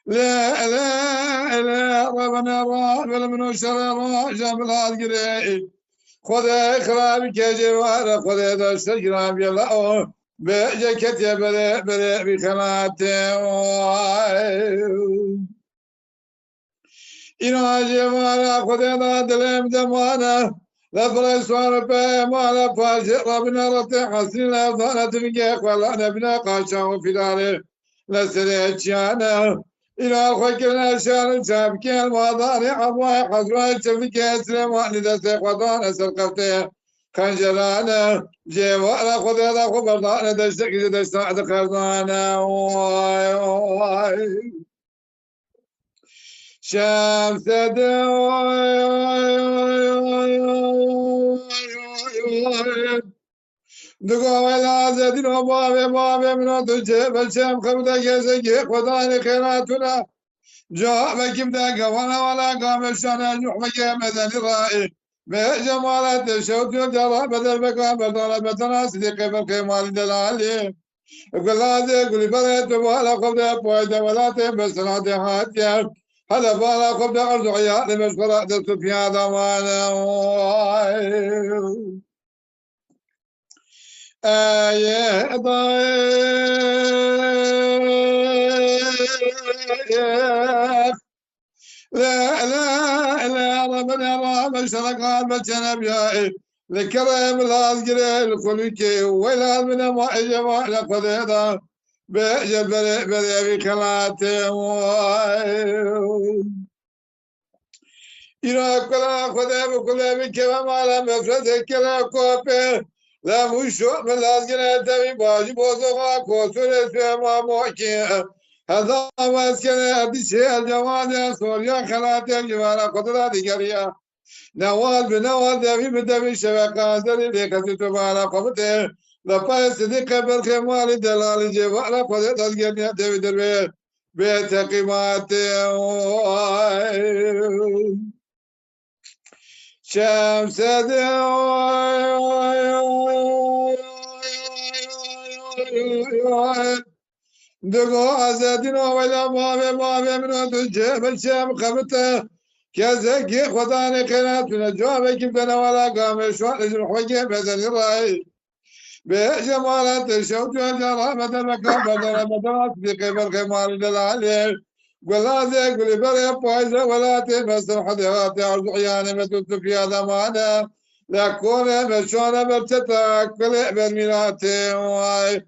لا لا لا ربنا راح من شر راح جاب القري خذ خراب كجوار خذ دست كرام يلا بجكت يا بلا بلا بخلاته إنا جمالا خذ دلم دمانا لا فرسوار ما لا فاش ربنا رتي حسن لا ضانت بقى ولا نبنا قاشا وفي داره لا سريتشانا إلى خكرنا شان سابكي المضارع الله حضرات شفك أسلم وأني سيقوطان سرقفته خنجرانا جيوانا خذ هذا خبرنا دشتك دشتاعد خرطانا شمس دقوا العزدين وبابي بابي من تجيب الشام خبدا كيسكي خداني خيراتنا جوابك بدأ ولا قام الشانا نحمك مدن الرائي بجمالات الشوت والجرى بدل بقى بدل بتنا صديق بالقيمال دلالي قل هذا قل بلد ولا قبل بويدا ولا تبسنا دهاتيا هذا بالا قبل أرض عيال مشغلة دست في هذا مانا آيه ضايق لا لا لا ربنا رب شرق البشر بيائي لكرم الأزقر الخلوكي ولا من ما إجمع لقد هذا بجبر بريبي خلاتي إنا كلا خدا بكلا بكما مالا مفرد كلا كوبي لا مشو من الأزقر تبي باجي بوزوغا كوسول سيما موكي هذا مسكن أدشي الجواد سوريا خلاتي الجوارا قدرة ديگريا نوال بنوال دبي بدبي شبكة زري لكسي تبالا قبته لپای صدیق بالخمال دلال جوارا قدرة ديگريا دبي دربي بتقيمات شمس دقوا عزادين ولا بابي من تجيب الشام خبته كزكي خداني قناتنا جوابك بدنا ولا قام شوال الحوجه بدل الرأي بجمالات الشوت والجرى بدل مكان بدل مدرس بقيم الخمال دلالي قل هذا قل بري بايزه ولا تبس الحديقات عرض عياني متوت في هذا معنا لا كون مشونا برتتاك كل بالميلاتي واي